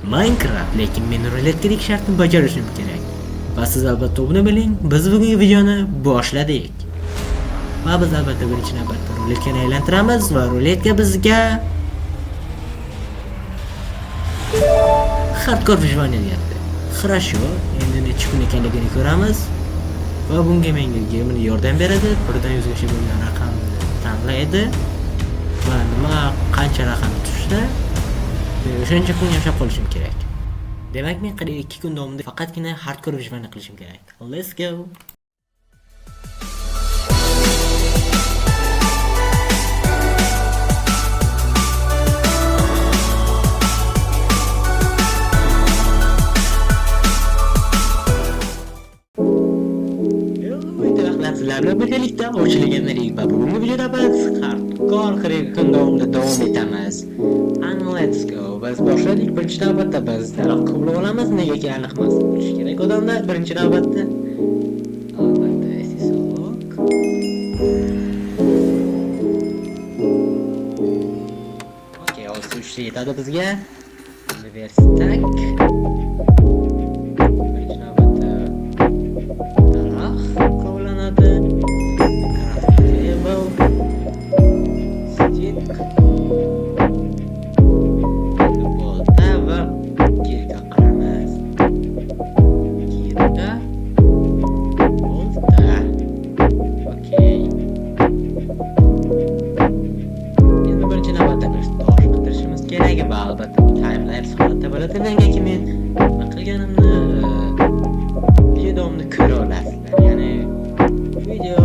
Minecraft, lekin men ruletkadagi shartni bajarishim kerak. Va siz albatta buni biling, biz bugungi videoni boshladik. Va biz albatta birinchi navbatda ruletkani aylantiramiz va ruletka bizga hardcore выживание deyapti. Хорошо, endi necha kun ekanligini ko'ramiz. Va bunga menga gamer yordam beradi. 1 dan 100 gacha bo'lgan raqamni tanlaydi. Va nima qancha raqam tushsa, o'shancha kun yashab qolishim kerak. Demak, men qariyb 2 kun davomida faqatgina hardcore выживание qilishim kerak. Let's go. Sizlarla birgalikda ochilganlaring va bugungi videoda biz hardcore kun davomida davom etamiz. And let's go. Biz boshladik. Birinchi navbatda biz daraxt qilib olamiz. Negaki aniq emas bo'lishi kerak odamlar birinchi navbatda. Albatta, esislik. Okey, hozir 3 ta yetadi bizga. Universitet. Albatta bu timelapse holatda bo'ladi. Negaki men nima qilganimni video davomida ko'ra olasizlar. Ya'ni video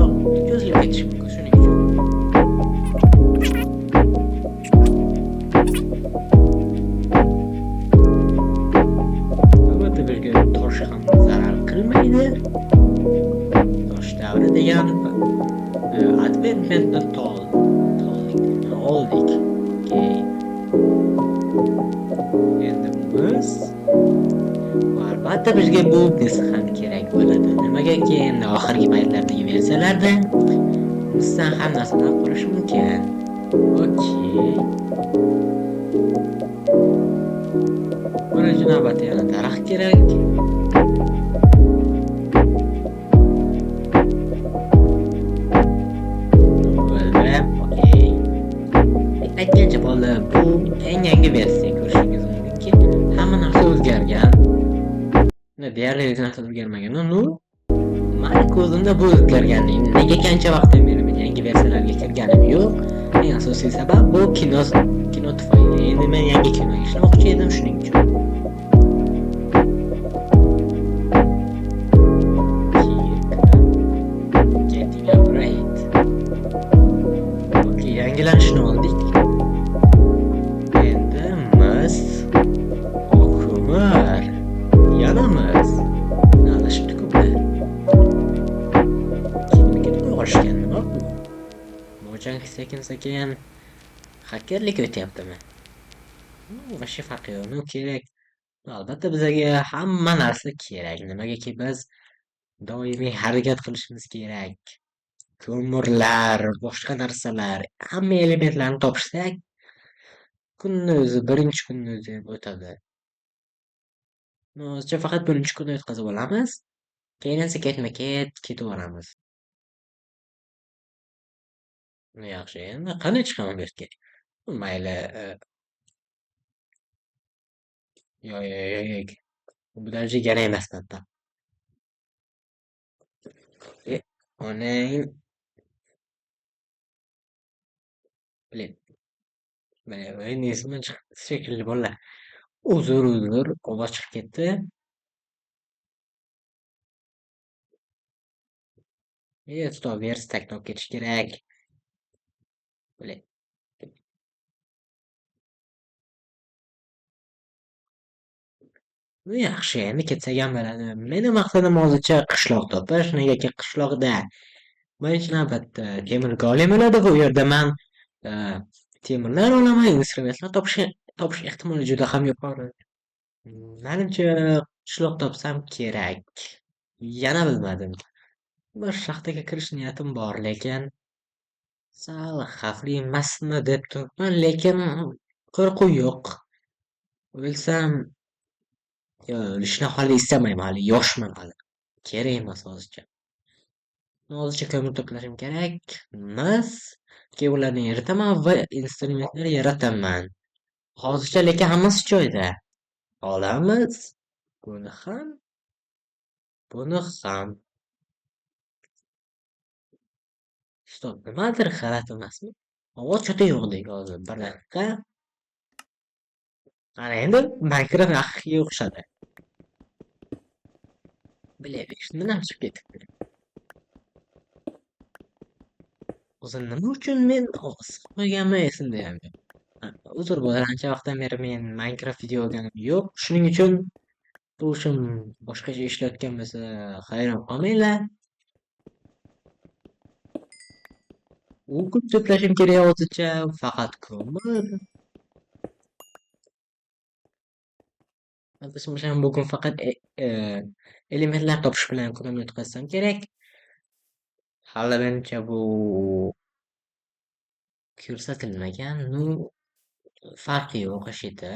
cho'zilib ketishi mumkin shuning uchun. Albatta bizga tosh ham zarar qilmaydi. Tosh davri degan adventmentni oldik. Okay. Albatta bizga bu disk ham kerak bo'ladi. Nimagaki endi oxirgi paytlardagi versiyalarda bizdan ham narsalar qilish mumkin. Okey. Birinchi navbatda yana daraxt kerak. Okey. Aytgancha bo'ldi, bu eng yangi versiya ko'rishingiz mumkinki, hamma narsa o'zgargan. Deyarli hech narsa o'zgarmagan. Mani ko'zimda bu o'zgarganning nega qancha vaqtdan beri men yangi versiyalarga kirganim yo'q. Eng asosiy sabab bu kino tufayli. Endi men yangi kinoga ishlamoqchi edim shuning uchun. Getting upgrade. Okey, yangilanishni oldik. Endi mis o'qimar. Yanamiz. Nalashibdi ko'plar. Kimga o'g'ishgan nima bu? Mo'jang sekin-sekin hakerlik o'tyaptimi? Vashi farqi yo'q, nima kerak? Albatta bizga hamma narsa kerak. Nimagaki biz doimiy harakat qilishimiz kerak. Ko'mirlar, boshqa narsalar, hamma elementlarni topishsak, birinchi kunni o'zi o'tadi. Hozircha faqat birinchi kunni o'tkazib olamiz. Keyin esa ketma-ket ketaveramiz. Yaxshi, endi qanday chiqaman bu yerga? Mayli. Yo'q. Bu daraja kerak emas hatto. Onang Mana endi esimdan chiqdi shekilli bolalar. Uzr, ovoz chiqib ketdi. Stop verstakni olib ketish kerak. Yaxshi, endi ketsak ham bo'ladi. Meni maqsadim hozircha qishloq topish. Negaki qishloqda birinchi navbatda temir golem bo'ladi va u yerda men temirlar olaman, instrumentlar topish ehtimoli juda ham yuqori. Menimcha qishloq topsam kerak. Yana bilmadim. Bir shaxtaga kirish niyatim bor, lekin sal xavfli emasmi deb turibman, lekin qo'rquv yo'q. O'lsam O'lishni hali istamayman, hali yoshman hali. Kerak emas hozircha. Hozircha ko'mir to'plashim kerak. Mis. Keyin ularni eritaman va instrumentlar yarataman. Hozircha lekin hammasi joyida. Olamiz. Buni ham, buni ham. Stop, nimadir g'alati emasmi? Ovoz juda yo'qdek hozir. Bir daqiqa. Ana endi Minecraft haqiqiy o'xshadi. Bilaverishni nima chiqib ketibdi. O'zi nima uchun men ovoz qo'yganman esimda ham yo'q. Uzr bo'ladi, ancha vaqtdan beri men Minecraft video olganim yo'q. Shuning uchun bu ishim boshqacha ishlayotgan bo'lsa hayron qolmanglar. U ko'p to'plashim kerak hozircha, faqat ko'mir. Adashmasam bugun faqat elementlar topish bilan kunimni o'tkazsam kerak. Hali menimcha bu ko'rsatilmagan, ну, farqi yo'q ishida.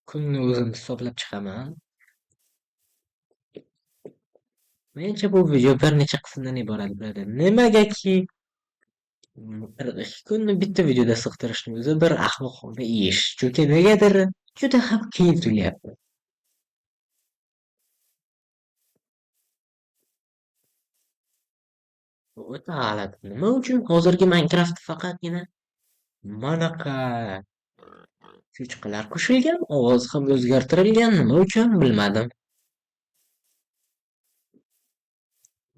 Kunni o'zim hisoblab chiqaman. Menimcha bu video bir necha qismdan iborat bo'ladi. Nimagaki 42 kunni bitta videoda sig'dirishni o'zi bir ahmoqona ish. Chunki negadir juda ham qiyin tuyulyapti. Bu o'ta g'alati. Nima uchun hozirgi Minecraft faqatgina manaqa cho'chqalar qo'shilgan, ovoz ham o'zgartirilgan. Nima uchun bilmadim.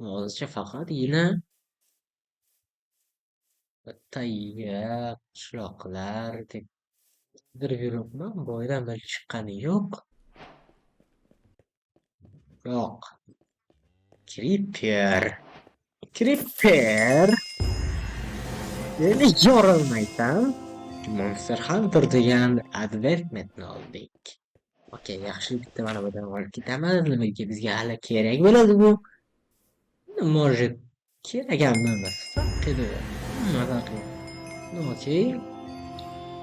Hozircha faqatgina bittaga qishloqlar deb qidirib yuribman. Boydan beri chiqqani yo'q. Yo'q. Creeper. Creeper. Meni yorilmaysan. Monster Hunter degan advertmentni oldik. Okey, yaxshi bitta mana budan olib ketamiz. Nimaga bizga hali kerak bo'ladi bu? Может, kerak ham emas. Faqat okey.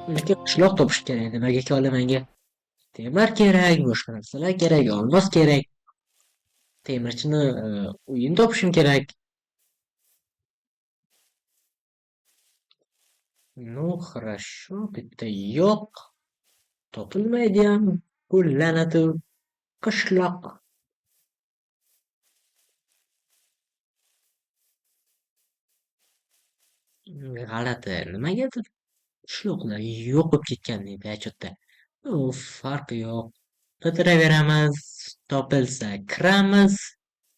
Unga qishloq topish kerak. Nimaga hali menga temir kerak, boshqa narsalar kerak, olmos kerak. Temirchini uyin topishim kerak. Ну, хорошо, bitta yo'q. Topilmaydi ham. Bu la'nati qishloq. G'alati. Nimagadir qishloqlar yo'q bo'lib ketgan deydi chatda. U farqi yo'q. Qidiraveramiz. Topilsa kiramiz.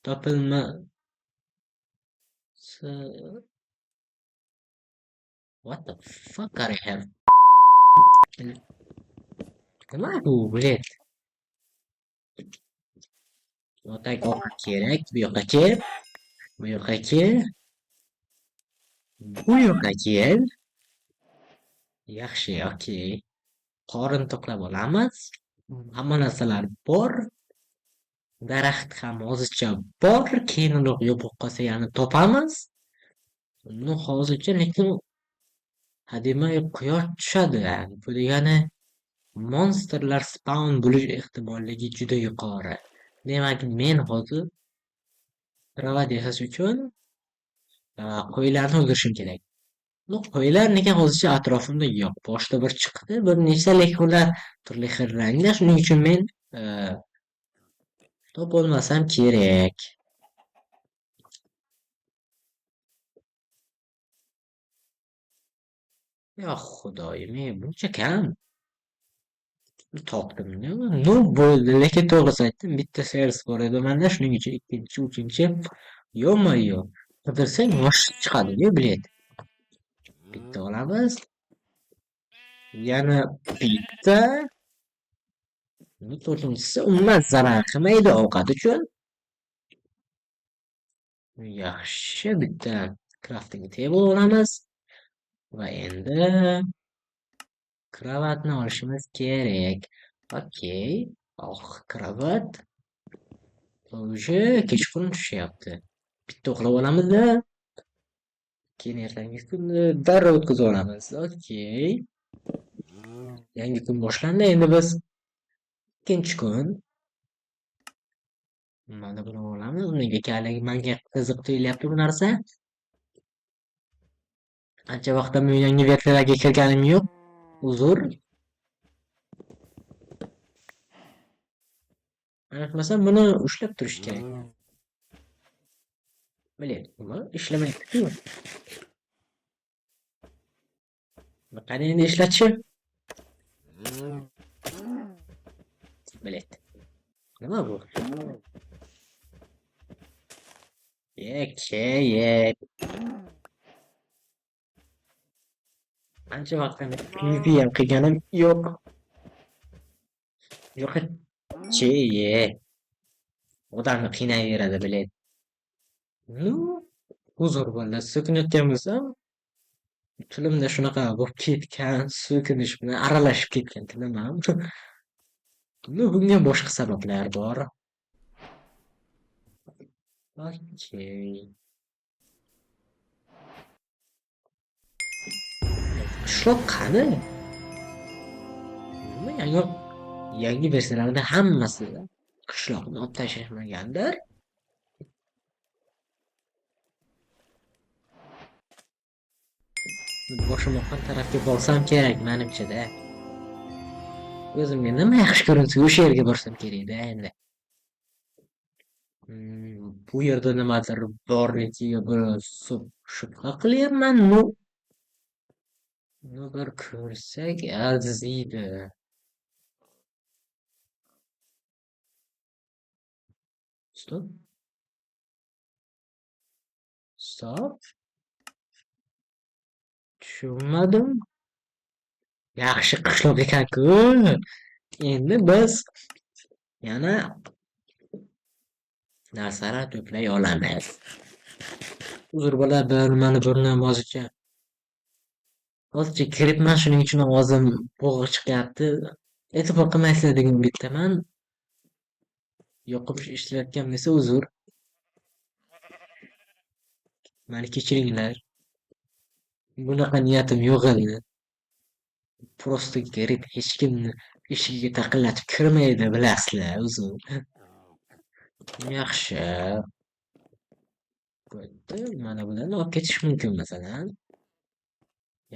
Topilmasa what the fuck are I have? Nima bu, bilet? Otak ovqat kerak. Bu yoqqa kel. Bu yoqqa kel. Bu yoqqa kel. Yaxshi, okey. Qorin to'qlab olamiz. Hamma narsalar bor. Daraxt ham hozircha bor. Keyinroq yo'q qolsa yana topamiz. Ну, hozircha lekin hademay quyosh tushadi. Bu degani monsterlar spawn bo'lish ehtimolligi juda yuqori. Demak, men hozir krovat yasash uchun qo'ylarni o'ldirishim kerak. Ну, qo'ylar nega hozircha atrofimda yo'q. Boshda bir chiqdi, bir nechta lekin ular turli xil rangda. Shuning uchun men topolmasam kerak. Ya xudoyim, buncha kam. Topdim. Ну, bo'ldi. Lekin to'g'risi aytdim, bitta servis bor edi manda, shuning uchun ikkinchi, uchinchi yo'q. Qidirsang yosh chiqadi-ku, bilet. Bitta olamiz. Yana bitta. To'rtinchisi umuman zarar qilmaydi ovqat uchun. Yaxshi, bitta crafting table olamiz. Va endi kravatni olishimiz kerak. Okey. Kravat. Уже kechqurun tushyapti. Bitta uxlab olamiz-da. Keyin ertangi kunni darrov o'tkazib olamiz. Okey. Yangi kun boshlandi endi biz ikkinchi kun mana buni olamiz. Nega kalagi menga qiziq tuyulyapti bu narsa. Ancha vaqtdan buyon yangi versiyalarga kirganim yo'q. Uzr. Aytmasam buni ushlab turish kerak. Bilyaptimi? Ishlamayapti-ku. Qani endi ishlatishi? Bilyapti. Nima bu? Ye. Ancha vaqtdan beri ham qilganim yo'q. Yo'q. Ye. Odamni qiynayveradi bilaydi. Nu, huzur bo'ldi. So'kinayotganmiz-a? Tilimda shunaqa bo'lib ketgan, so'kinish bilan aralashib ketgan tilim ham. Bunga boshqa sabablar bor. Okey. Qishloq qani? Yangi versiyalarda hammasi qishloqni olib tashlashmagandir. Boshim oqqan tarafga borsam kerak menimcha-da. O'zimga nima yaxshi ko'rinsa o'sha yerga borsam kerak-da endi. Bu yerda nimadir borligiga biroz shubha qilyapman. Bir ko'rsak arziydi. Stop. Tushunmadim. Yaxshi qishloq ekan-ku. Endi biz yana narsalar to'play olamiz. Uzr bo'ladi, mani burnim hozircha kiribman, shuning uchun ovozim bo'g'iq chiqyapti. E'tibor qilmaysizlar degan umiddaman. Yoqib ishlayotgan esa uzr. Mani kechiringlar. Bunaqa niyatim yo'q edi. Prosta kirib hech kimni eshigiga taqillatib kirmaydi, bilasizlar, uzr. Yaxshi. Bo'pti, mana bularni olib ketish mumkin masalan.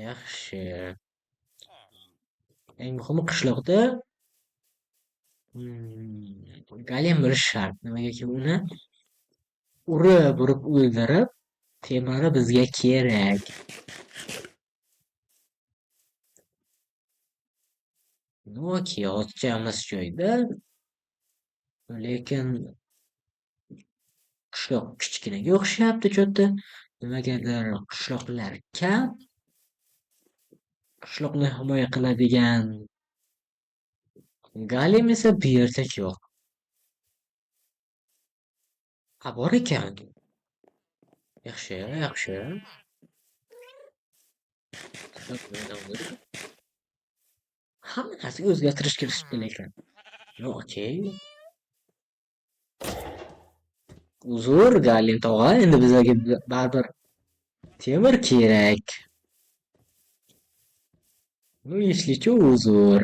Yaxshi. Eng muhimi qishloqda golem bo'lishi shart. Nimagaki uni urib o'ldirib, temiri bizga kerak. Okey, hozircha hammasi joyida. Lekin qishloq kichkinaga o'xshayapti cho'tta. Nimagadir qishloqlar kam. Qishloqni himoya qiladigan golem esa bu yerda yo'q. Bor ekan. Yaxshi. Hamma narsaga o'zgartirish kirishib ekan. Okey. Uzr, golem tog'a, endi bizga baribir temir kerak. Если uzr.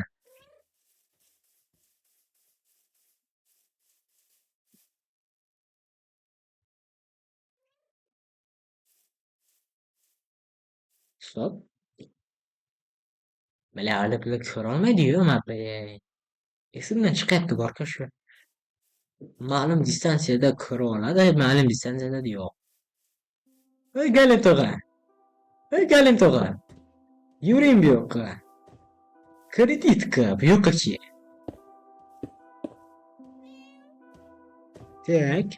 Stop. Mana hali bular ko'rolmaydi-yu mapni. Esimdan chiqyapti borka shu. Ma'lum distansiyada ko'ra oladi, ma'lum distansiyada yo'q. Ey golem tog'a. Yuring bu yoqqa. Kreditka bu yoqqa kel. Tak.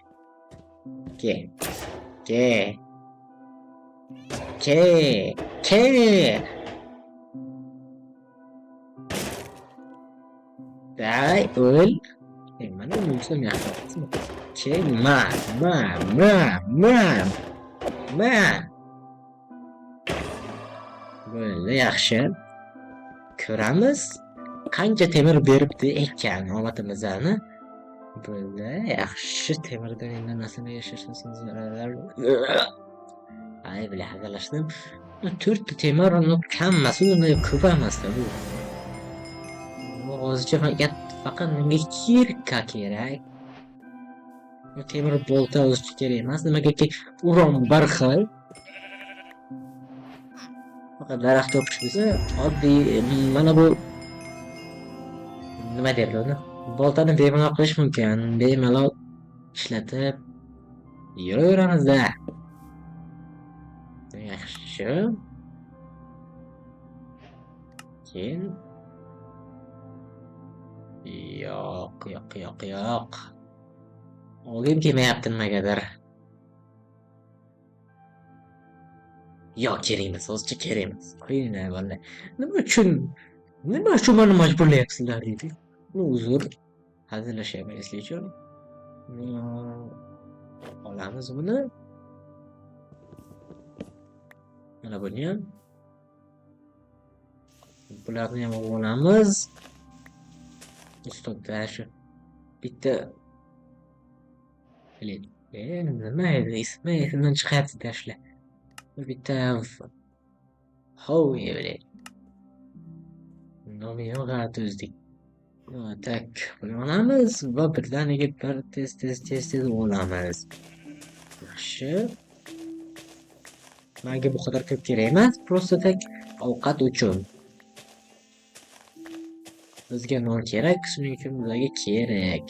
Ke. Dai, o'l. Mana o'lsam yaxshi. Ma. Bo'ldi, yaxshi. Ko'ramiz. Qancha temir beribdi ekan omatimizni. Bo'ldi, yaxshi. Temirdan endi nasibni yashashimiz. Ay, bilan hazillashdim. 4 ta temirni kam emas, uni ko'p emas-da bu. hozircha faqat menga kirka kerak. Temir bolta hozircha kerak emas. Nimagaki uron bir xil. Faqat daraxt yopish bo'lsa oddiy mana bu nima derdi uni? Boltani bemalol qilish mumkin. Bemalol ishlatib yuraveramizda. Yaxshi. Keyin yo'q. Og'im kelmayapti nimagadir. Yo'q, kerak emas, hozircha kerak emas. Qo'yinglar vallahi. Nima uchun meni majburlayapsizlar deydi. Uzr. Hazillashyapman esli uchun. Olamiz buni. Mana buni ham. Bularni ham olamiz. Ustodda shu bitta nima edi ismi esimdan chiqyapti tashla. Bitta Howie nomi ham g'alati o'zdik. Tak buni olamiz va birdaniga bir tez olamiz. Yaxshi. Menga bu qadar ko'p kerak emas, просто tak ovqat uchun. Bizga non kerak, shuning uchun bizga kerak.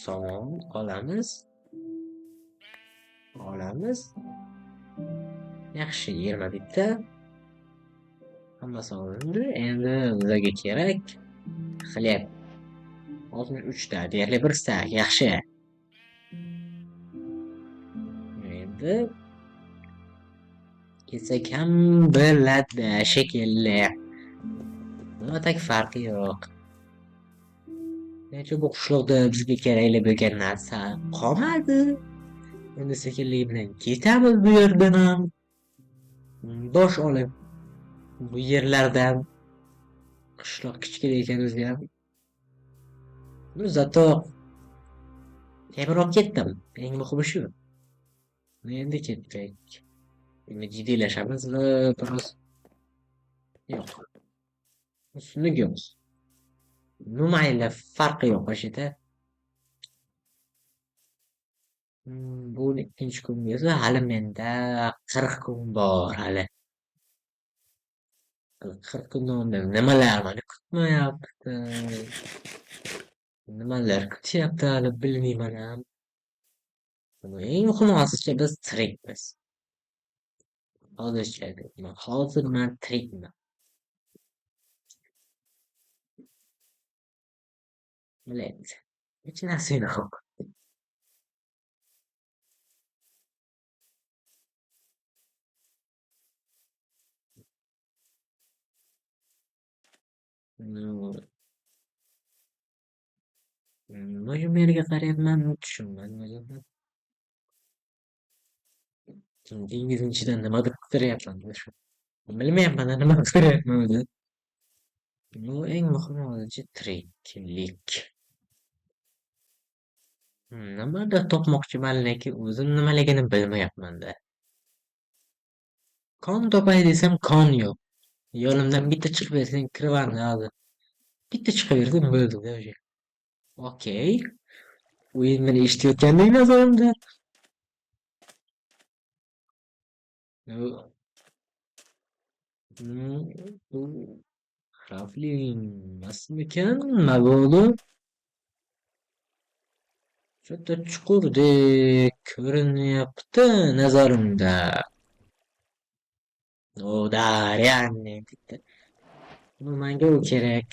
Son olamiz. Yaxshi, 20 bitta. Hammasi olindi. Endi bizga kerak xleb. 63 ta, deyarli bir stak. Yaxshi. Endi kelsak ham bo'ladi shekilli. Nima tak farqi yo'q. Necha bu qishloqda bizga kerakli bo'lgan narsa qolmadi. Endi sekinlik bilan ketamiz bu yerdan ham. Bosh olib bu yerlardan qishloq kichkina ekan o'zi ham. Zato tezroq ketdim. Eng muhimi shu. Endi ketdik. Endi jiddiylashamiz va biroz yo'q. Ustunlik yo'q. Numayla farqi yo'q o'shida. Bu ikkinchi kunga esa hali menda 40 kun bor hali. 40 kundan nimalar meni kutmayapti. Nimalar kutyapti hali bilmayman ham. Eng muhimi hozircha biz tirikmiz. Hozir men tirikman. Bilet. Hech narsa yo'q. Nimaga meriga qarayapman tushunmadim. Dengizning ichidan nimadir qidiryapman shu. Bilmayapman nima qidiryapman o'zi. Bu eng muhimi hozircha tiriklik. Nimadir topmoqchiman lekin o'zim nimaligini bilmayapman-da. Kon topay desam kon yo'q. Yo'limdan bitta chiqib bersang kirvarni hozir. Bitta chiqaverdim bo'ldi-da o'sha. Okey. O'yin meni eshitayotgandek nazarimda. Bu xavfli emasmikan? Nima bo'ldi? Katta chuqurdek ko'rinyapti nazarimda. O daryanni bitta. Menga u kerak.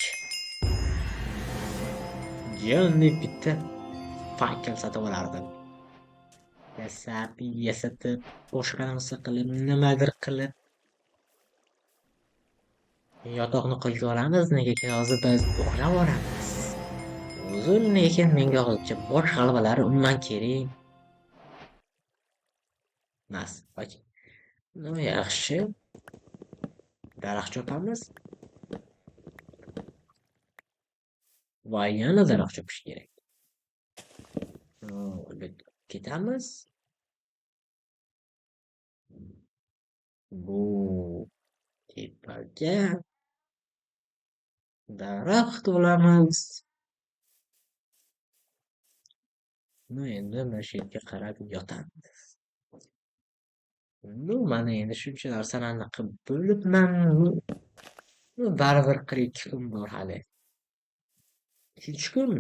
Jonni bitta fakkel sotib olardim. Yasatib, boshqa narsa qilib, nimadir qilib. Yotoqni qo'lga olamiz, negaki hozir biz uxlab olamiz. Uzun lekin menga hozircha bosh g'alvalari umuman kerak emas. Nima yaxshi. Daraxt chopamiz. Va yana daraxt chopish kerak. Ketamiz. Bu tepaga Daraxt olamiz. Endi mana shu yerga qarab yotamiz. Mana endi shuncha narsalarni qilib bo'libman. Baribir 42 kun bor hali. 3 kun.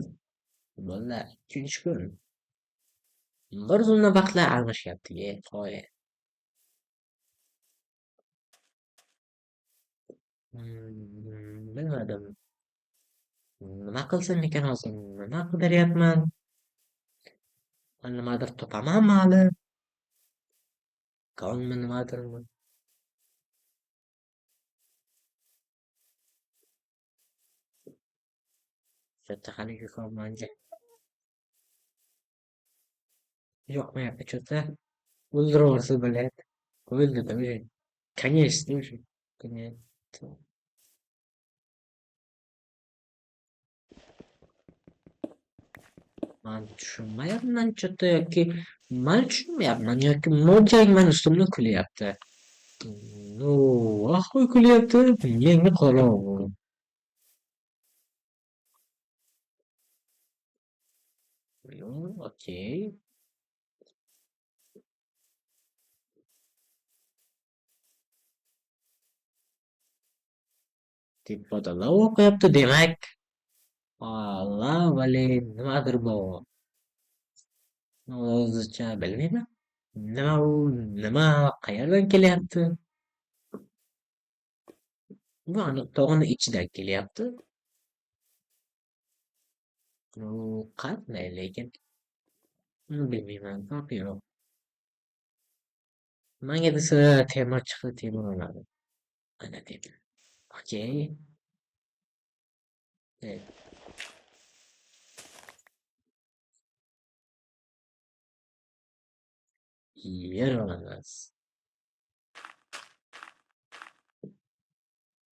Bolalar, 3 kun. Bir zumda vaqtlar almashyapti, qoya. Bilmadim. Nima qilsam ekan hozir? Nima qidiryapman? Nimadir topamanmi hali? Konmi nimadirmi? Shu yerda haligi kon menga yoqmayapti cho'ta. O'ldiraversa bo'layapti. O'ldida уже. Конечно уже. Конечно. Man tushunmayapman cho'ta yoki man tushunmayapman yoki mo'ljang mani ustimdan kulyapti. No, ahvoy kulyapti. Menga qorong'u. Okey. Tepada o'qiyapti demak. Alloh vali nimadir bu. Hozircha bilmayman. Nima u? Nima qayerdan kelyapti? Bu aniq tog'ni ichidan kelyapti. U qanday lekin? Bilmayman, farqi yo'q. Manga desa temir chiqdi, temir oladi. Mana temir. Okey. Evet. Yer olamiz.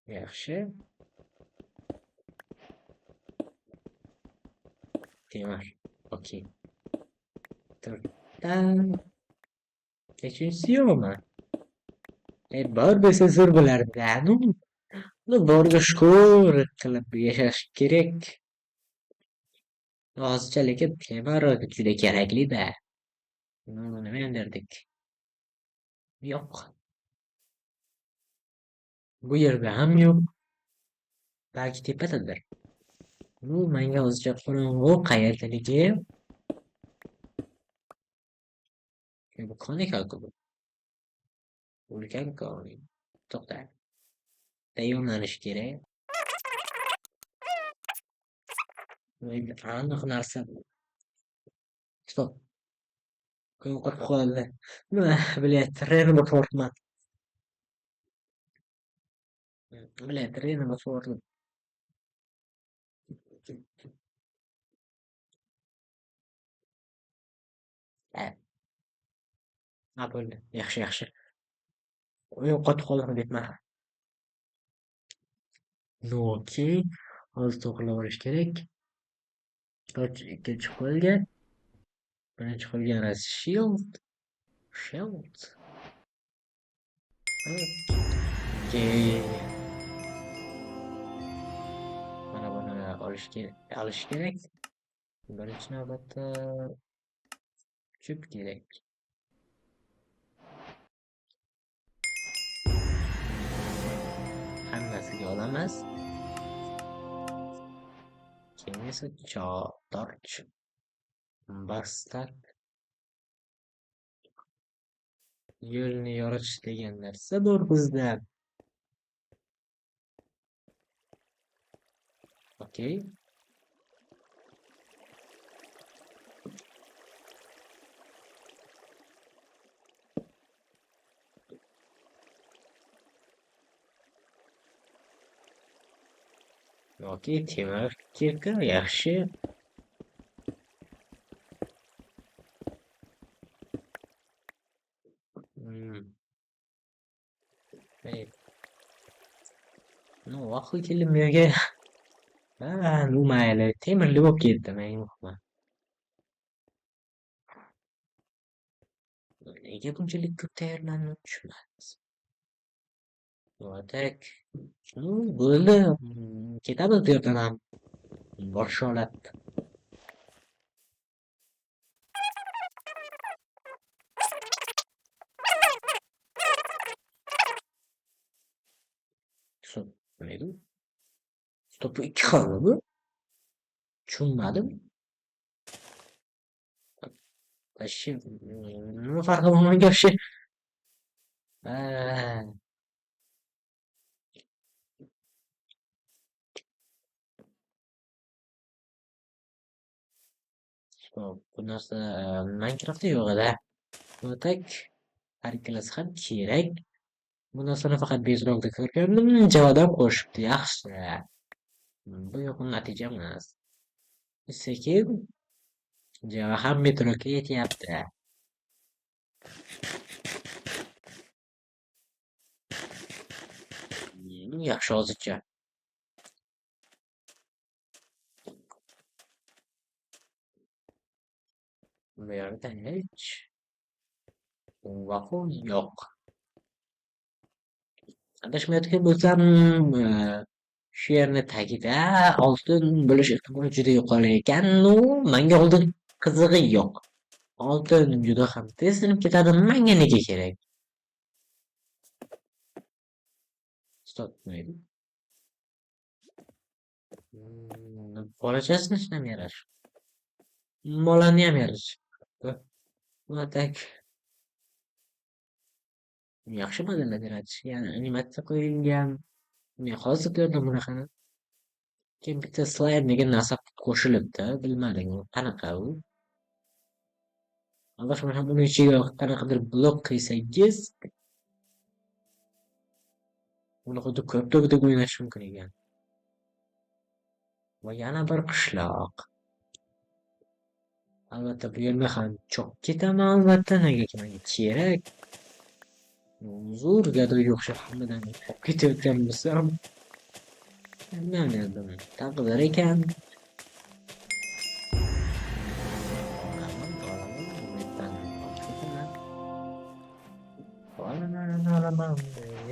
Yaxshi. Temir. Okey. To'rtdan uchinchisi yo'qmi? Bor bo'lsa zo'r bo'lardi. Borga shukur qilib yashash kerak. Hozircha lekin temir juda kerakli-da. Nima derdik? Yo'q. Bu yerda ham yo'q. Balki tepadadir. Menga hozircha qorong'u qayerdaligi. Bu qanaqa bu? Ulkan kon. To'xta. Tayyorlanish kerak. Endi aniq narsa. Stop. Yo'qotib qoldi. Nima bilyapti? Renova Fortman. Bilyapti, Renova Fortman. Ha, bo'ldi. Yaxshi, yaxshi. Yo'qotib qoldim debman. Okey. Hozir to'g'rilab olish kerak. Ikkinchi qo'lga. Birinchi qo'lga ras shield. Shield. Okey. Mana buni olish kerak. Birinchi navbatda ko'p kerak. Hammasiga olamiz. Keyin esa torch. Bastak. Yo'lni yoritish degan narsa bor bizda. Okey. Okey, temir kirka yaxshi. Vaqti kelib bu yerga. Mayli, temirli bo'lib ketdi, menga. Nega bunchalik ko'p tayyorlanib tushmayapmiz? Tak. Bo'ldi. Ketamiz bu yerdan ham. Bosh holat. Stop. Nima edi? Stop, bu ikki xilmi bu? Tushunmadim. Вообще, nima farqi bor menga вообще? Ha, stop. Bu narsa Minecraftda yo'q edi. Tak. Har ikkalasi ham kerak. Bu narsani faqat Bedrockda ko'rgandim. Javodan qo'shibdi. Yaxshi. Bu yo'qmi natija emas. Sekin Java ham metroga yetyapti. Yaxshi hozircha. Bu yerda hech vakuum yo'q. Adashmayotgan bo'lsam, shu yerni tagida oltin bo'lish ehtimoli juda yuqori ekan. Ну, menga oltin qizig'i yo'q. Oltin juda ham tez sinib ketadi. Menga nega kerak? Stop maydi. Bolachasini ham yarash. Molani ham yarash. Bu tak yaxshi modellar yaratishgan, animatsiya qo'yilgan. Men hozir ko'rdim bunaqani. Keyin bitta slayd degan narsa qo'shilibdi. Bilmadim u qanaqa u. Albatta ham uni ichiga qanaqadir blok qiysangiz, uni xuddi ko'pdek o'ynash mumkin ekan. Va yana bir qishloq. Albatta bu yerga ham chopib ketaman albatta. Negaki menga kerak. Zo'r gadoga o'xshab hammadan chopib ketayotgan bo'lsam, bilmadim. Taqdir ekan. Olaman,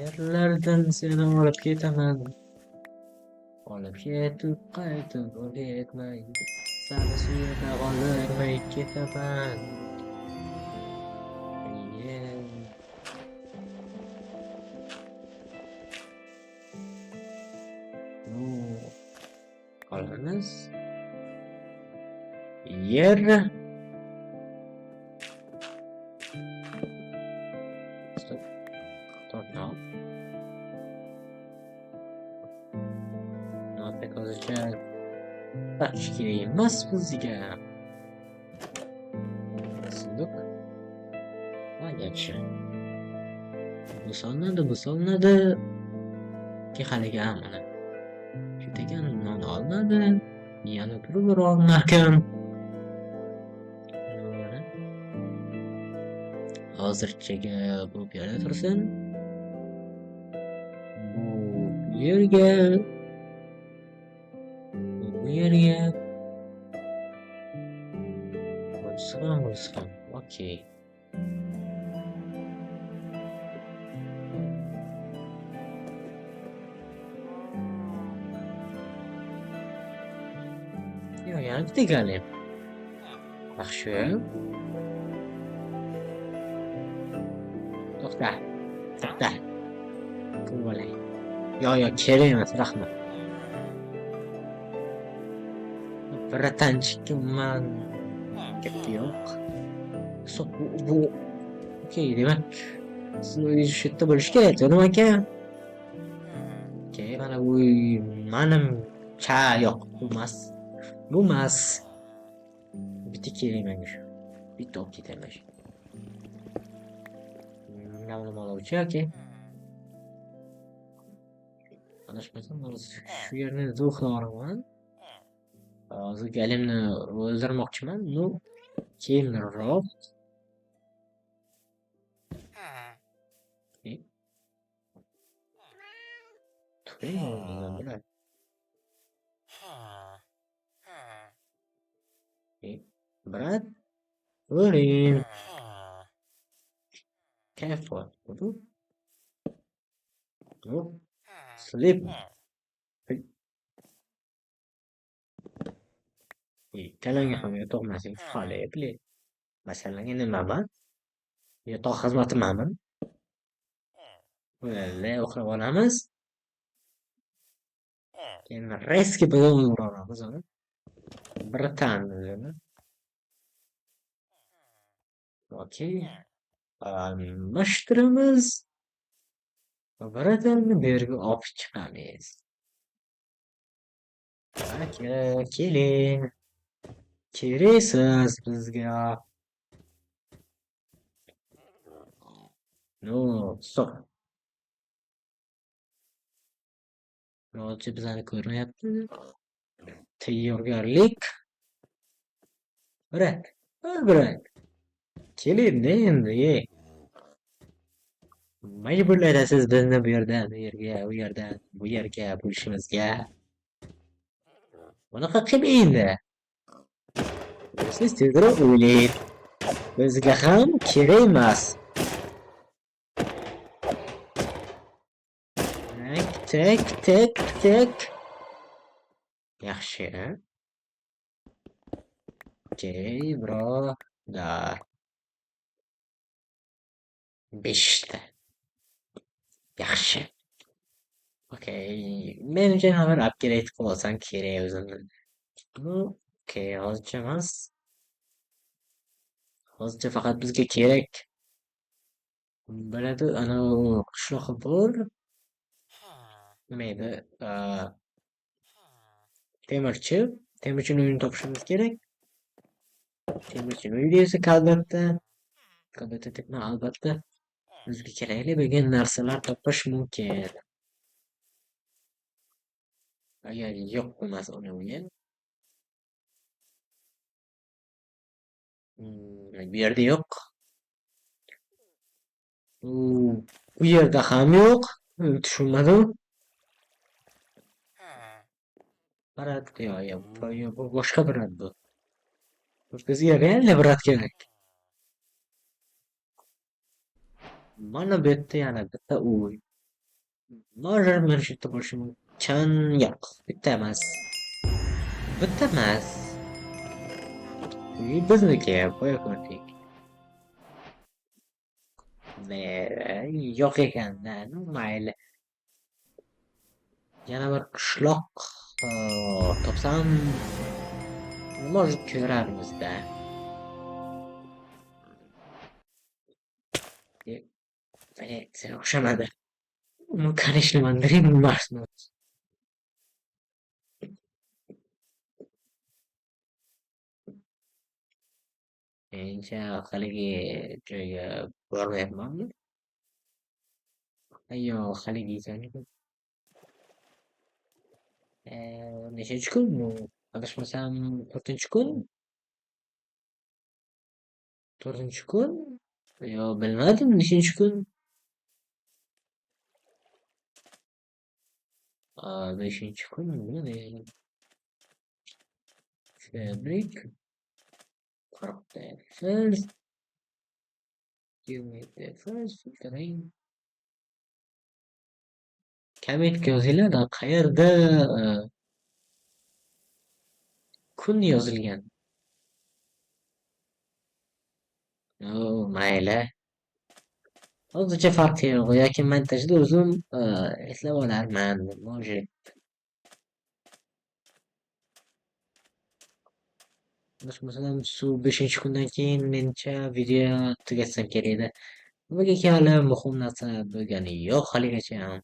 yerlardan seni olib ketaman. Olib ketib qaytib o'rgatmay, seni suyada qoldirmay ketaman. Qolamiz. Yer. Stop. Stop now. Pek hozircha barish kerak emas bizga. Sunduq. Agachi. Bu solinadi. Haligi ham mana. Shu degan non olmadi. Yana turib olmagan. Hozirchaga bu yerda tursin. Bu yerga bo'lsin. Okey. Yo'q, yana bitta golem. Yaxshi. To'xta. Pul olay. Yo'q, kerak emas, rahmat. Bratanchikman. Gapga yo'q. Stop, bu okey, demak sizni uyingiz shu yerda bo'lishi kerak, to'g'rimi aka? Okey, mana bu manimcha yo'q, bu emas. Bitta kerak menga shu. Bitta olib ketaylik. Nima oluvchi, okey. Adashmasam, shu yerni zo'rlab olaman. Hozir galimni o'ldirmoqchiman. Ну, keyinroq. Turing, брат, o'ling. Kayf bor. Oh, sleep. Kalanga ham yo'tolmaslik xohlayapli. Masalan, nimaman? Yotoq xizmatimanmi? Bo'ladi, uxlab olamiz. Keyin reski bilan uramiz uni. Britaniya. Okey. Almashtiramiz. Birodarni bu yerga olib chiqamiz. Aka, keling. Keraksiz bizga. No, stop. Yo'lchi bizani ko'ryapti. Tayyorgarlik. Bırak. Bırak. Keling endi, majburlaysiz bizni bu yerdan u yerga, u yerdan bu yerga bo'lishimizga. Bunaqa qilmaydi. Siz tezroq o'ylang. Bizga ham kerak emas. Tak, tak, tak, tak. Yaxshi. Okey, birodar. 5 ta. Yaxshi. Okey. Menimcha bir upgrade qilib olsam kerak o'zimni. Okey, hozircha emas. Hozircha faqat bizga kerak. Biladi, ana u qishloqqa bor. Nima edi? Temirchi. Temirchini uyini topishimiz kerak. Temirchini uyi esa albatta. Albatta debman, albatta. Bizga kerakli bo'lgan narsalar topish mumkin. Agar yo'q bo'lmasa uni uyi. Bu yerda yo'q. Bu yerda ham yo'q. Tushunmadim. Brat yo'q, bu boshqa brat bu. Bizga real brat kerak. Mana bu yerda yana bitta uy. Может, mana shu yerda bo'lishi mumkin. Yo'q, bitta emas. Bitta emas. Uy bizniki, qo'ya ko'rdik. Yo'q ekan-da, mayli. Yana bir qishloq topsam, может ko'rarmiz-da. Sen o'xshamadi. Uni qarashliman, Dream Marsmi? Menimcha haligi joyga bormayapmanmi? Ayyo, haligi joyga. Nechinchi kun bu? Adashmasam 4-kun? 4-kun? Yo, bilmadim nechinchi kun. 5-kun nima? Fabric. First. Give me the first filtering. Commit yoziladi. Qayerda kun yozilgan? Mayli. Hozircha farqi yo'q. Yoki montajda o'zim eslab olarman. Может. Masalan, shu 5-kundan keyin menimcha video tugatsam kerak edi. Nimaga hali muhim narsa bo'lgani yo'q haligacha ham.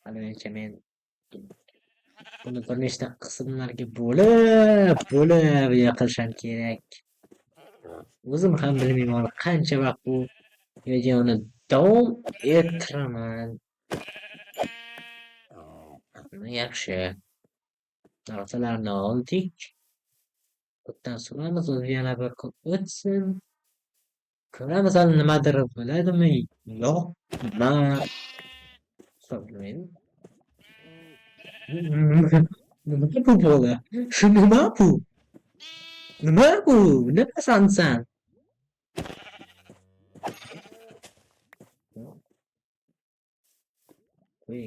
Haligacha men buni bir nechta qismlarga bo'lib qilishim kerak. O'zim ham bilmayman qancha vaqt bu videoni davom ettiraman. Yaxshi. Narsalarni oldik. Bundan so'ramiz, yana bir kun o'tsin. Ko'ramiz, hali nimadir bo'ladimi? Yo'qmi? Hisoblayman. Nima bu bola? Shu nima bu? Nima bu? Nimasan sen? Qo'y,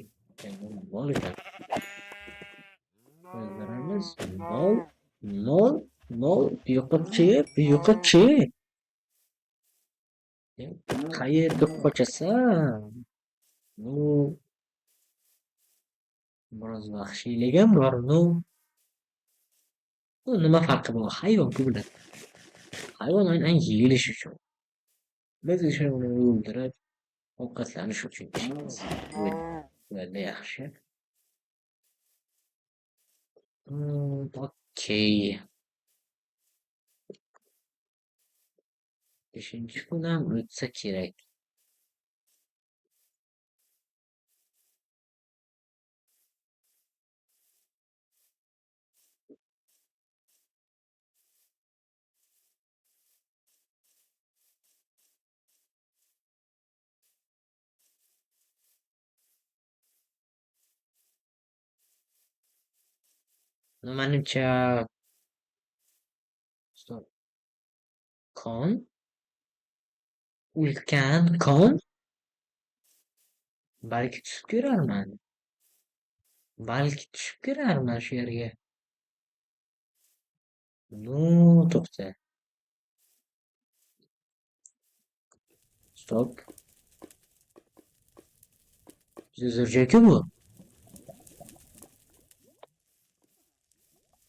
mol ekan. O'ldiramiz. Mol, mol, mol. Bu yoqqa chi. Qayerga qochasan? Ну, biroz vahshiylik ham bor. Bu nima farqi bor? Hayvon-ku bular. Hayvon aynan yeyilish uchun. Biz esa uni o'ldirib, ovqatlanish uchun ishlaymiz. O'ldi yaxshi. Okey. 5-kun ham o'tsa kerak. Manimcha, stop. Kon, ulkan kon, balki tushib ko'rarman. Balki tushib ko'rarman shu yerga. To'xta. Stop. Juda zo'r joy-ku bu.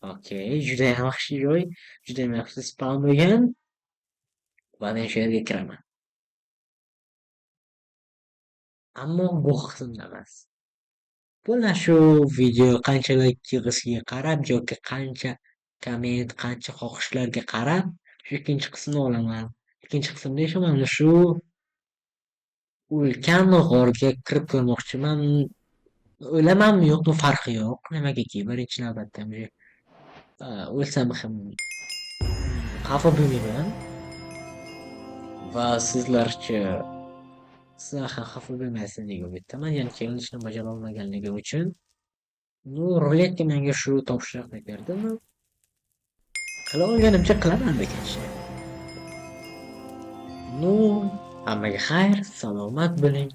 Okey, judayam yaxshi joy. Judayam yaxshi spawn bo'lgan. Va men shu yerga kiraman. Ammo bu qismda emas. Bular shu video qancha like yig'ishiga qarab yoki qancha komment, qancha xohishlarga qarab shu ikkinchi qismni olaman. Ikkinchi qismda esa mana shu ulkan g'orga kirib ko'rmoqchiman. O'lamanmi yo'qmi farqi yo'q. Nimagaki birinchi navbatda o'lsam ham xafa bo'lmayman. Va sizlar ham xafa bo'lmaysinligi umiddaman. Ya'ni challenge'ni bajara olmaganligi uchun. Ruletka menga shu topshiriqni berdimi? Qila olganimcha qilaman degancha. Hammaga xayr, salomat bo'ling.